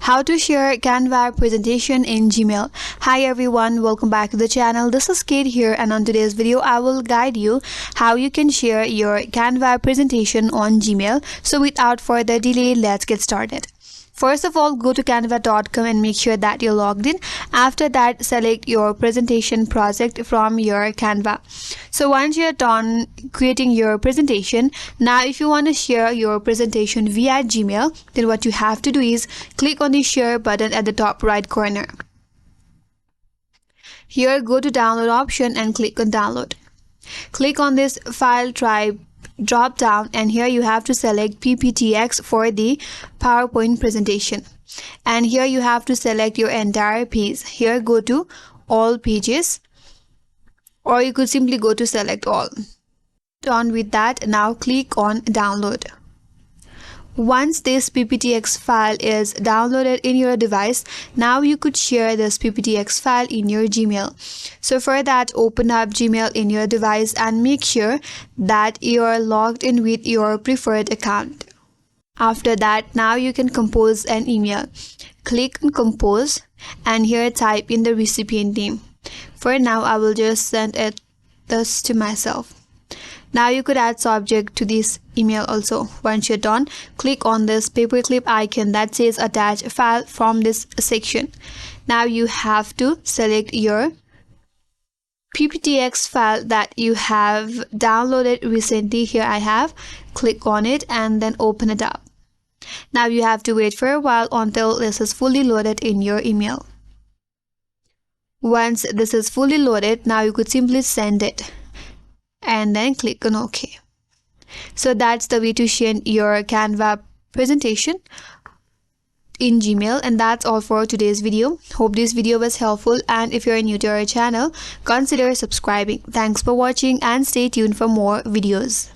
How to share Canva presentation in Gmail. Hi everyone, welcome back to the channel. This is Kate here, and on today's video I will guide you how you can share your Canva presentation on Gmail. So without further delay, let's get started. First of all, go to canva.com and make sure that you're logged in. After that, select your presentation project from your Canva. So once you're done creating your presentation, now if you want to share your presentation via Gmail, then what you have to do is click on the share button at the top right corner. Here, go to download option and click on download. Click on this file type drop down, and here you have to select PPTX for the PowerPoint presentation, and here you have to select your entire page. Here, go to all pages, or you could simply go to select all. Done with that, now click on download. Once this PPTX file is downloaded in your device, now you could share this PPTX file in your Gmail. So for that, open up Gmail in your device and make sure that you're logged in with your preferred account. After that, now you can compose an email. Click on compose and here type in the recipient name. For now, I will just send this to myself. Now you could add subject to this email also. Once you're done, click on this paperclip icon that says attach file from this section. Now you have to select your PPTX file that you have downloaded recently. Here I have. Click on it and then open it up. Now you have to wait for a while until this is fully loaded in your email. Once this is fully loaded, now you could simply send it and then click on OK. So that's the way to share your Canva presentation in Gmail, and that's all for today's video. Hope this video was helpful, and if you're new to our channel, consider subscribing. Thanks for watching and stay tuned for more videos.